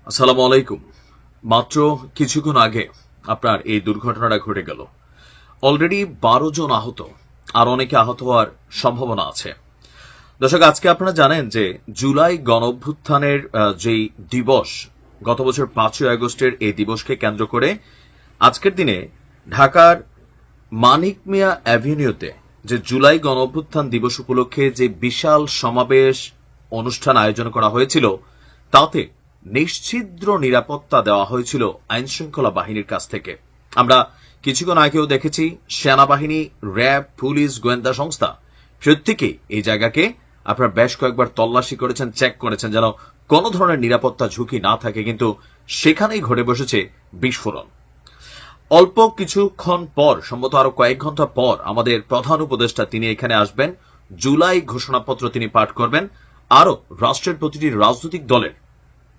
আসসালামু আলাইকুম। মাত্র কিছুক্ষণ আগে আপনার এই দুর্ঘটনাটা ঘটে গেল। অলরেডি 12 জন আহত, আর অনেকে আহত হওয়ার সম্ভাবনা আছে। দর্শক, আজকে আপনারা জানেন যে জুলাই গণঅভ্যুত্থানের যেই দিবস, গত বছর 5ই আগস্টের এই দিবসকে কেন্দ্র করে আজকের দিনে ঢাকার মানিক মিয়া অ্যাভিনিউতে যে জুলাই গণঅভ্যুত্থান দিবস উপলক্ষে যে বিশাল সমাবেশ অনুষ্ঠান আয়োজন করা হয়েছিল, তাতে নিশ্ছিদ্র নিরাপত্তা দেওয়া হয়েছিল আইনশৃঙ্খলা বাহিনীর কাছ থেকে। আমরা কিছুক্ষণ আগেও দেখেছি সেনাবাহিনী, র্যাব, পুলিশ, গোয়েন্দা সংস্থা প্রত্যেকেই এই জায়গাকে আপনার বেশ কয়েকবার তল্লাশি করেছেন, চেক করেছেন যেন কোনো ধরনের নিরাপত্তা ঝুঁকি না থাকে, কিন্তু সেখানেই ঘটে বসেছে বিস্ফোরণ। অল্প কিছুক্ষণ পর, সম্ভবত আরো কয়েক ঘন্টা পর, আমাদের প্রধান উপদেষ্টা তিনি এখানে আসবেন, জুলাই ঘোষণাপত্র তিনি পাঠ করবেন, আরো রাষ্ট্রের প্রতিটি রাজনৈতিক দলের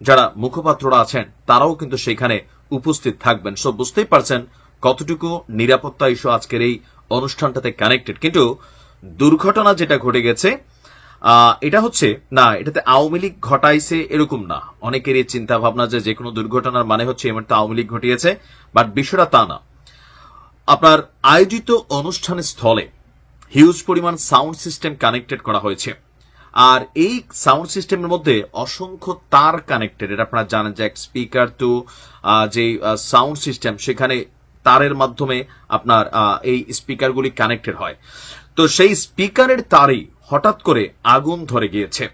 যারা মুখপাত্ররা আছেন তারাও কিন্তু সেখানে উপস্থিত থাকবেন। সো বুঝতেই পারছেন কতটুকু নিরাপত্তা ইস্যু আজকের এই অনুষ্ঠানটাতে কানেক্টেড। কিন্তু দুর্ঘটনা যেটা ঘটে গেছে, এটা হচ্ছে না এটাতে আওয়ামী লীগ ঘটাইছে এরকম না। অনেকেরই চিন্তা ভাবনা যে কোনো দুর্ঘটনার মানে হচ্ছে এমনটা আওয়ামী লীগ ঘটিয়েছে, বাট বিষয়টা তা না। আপনার আয়োজিত অনুষ্ঠানের স্থলে হিউজ পরিমাণ সাউন্ড সিস্টেম কানেক্টেড করা হয়েছে, আর এই সাউন্ড সিস্টেমের মধ্যে অসংখ্য তার কানেক্টেড। এটা আপনারা জানেন যে এক স্পিকার টু যে সাউন্ড সিস্টেম, সেখানে তারের মাধ্যমে আপনার এই স্পিকারগুলি কানেক্টেড হয়। তো সেই স্পিকারের তারেই হঠাৎ করে আগুন ধরে গিয়েছে,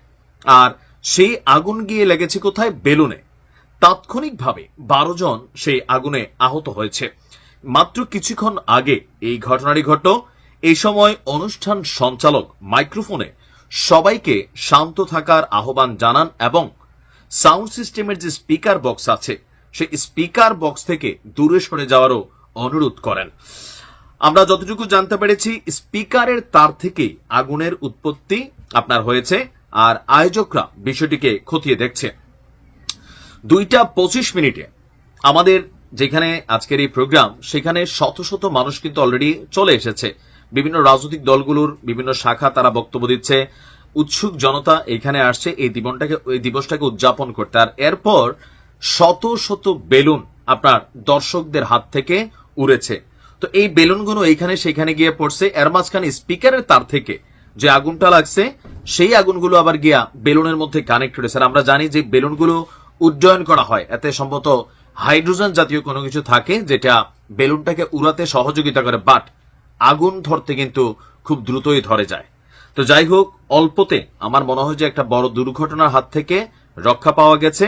আর সেই আগুন গিয়ে লেগেছে কোথায়? বেলুনে। তাৎক্ষণিকভাবে 12 জন সেই আগুনে আহত হয়েছে। মাত্র কিছুক্ষণ আগে এই ঘটনাটি ঘটল। এই সময় অনুষ্ঠান সঞ্চালক মাইক্রোফোনে সবাইকে শান্ত থাকার আহ্বান জানান এবং সাউন্ড সিস্টেমের যে স্পিকার বক্স আছে সেই স্পিকার বক্স থেকে দূরে সরে যাওয়ারও অনুরোধ করেন। আমরা যতটুকু জানতে পেরেছি, স্পিকারের তার থেকেই আগুনের উৎপত্তি আপনার হয়েছে, আর আয়োজকরা বিষয়টিকে খতিয়ে দেখছে। 2:25 আমাদের যেখানে আজকের এই প্রোগ্রাম, সেখানে শত শত মানুষ কিন্তু অলরেডি চলে এসেছে। বিভিন্ন রাজনৈতিক দলগুলোর বিভিন্ন শাখা তারা বক্তব্য দিচ্ছে, উৎসুক জনতা এখানে আসছে এই দিবসটাকে উদযাপন করতে। আর এরপর শত শত বেলুন আপনার দর্শকদের হাত থেকে উড়েছে। তো এই বেলুনগুলো এইখানে সেখানে গিয়ে পড়ছে। এর মাঝখানে স্পিকারের তার থেকে যে আগুনটা লাগছে, সেই আগুনগুলো আবার গিয়া বেলুনের মধ্যে কানেক্ট হয়েছে। আমরা জানি যে বেলুনগুলো উড্ডয়ন করা হয়, এতে সম্ভবত হাইড্রোজেন জাতীয় কোনো কিছু থাকে যেটা বেলুনটাকে উড়াতে সহযোগিতা করে, বাট আগুন ধরতে কিন্তু খুব দ্রুতই ধরে যায়। তো যাই হোক, অল্পতে আমার মনে হয় যে একটা বড় দুর্ঘটনার হাত থেকে রক্ষা পাওয়া গেছে।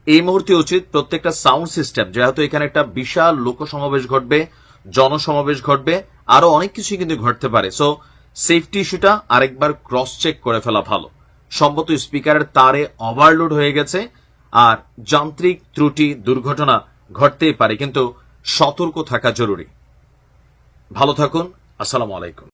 এই মুহূর্তে উচিত প্রত্যেকটা সাউন্ড সিস্টেম, যেহেতু এখানে একটা বিশাল লোক সমাবেশ ঘটবে, জনসমাবেশ ঘটবে, আরো অনেক কিছু কিন্তু ঘটতে পারে। সো সেফটি ইস্যুটা আরেকবার ক্রস চেক করে ফেলা ভালো। সম্ভবত স্পিকারের তারে ওভারলোড হয়ে গেছে, আর যান্ত্রিক ত্রুটি, দুর্ঘটনা ঘটতেই পারে, কিন্তু সতর্ক থাকা জরুরি। ভালো থাকুন। আসসালামু আলাইকুম।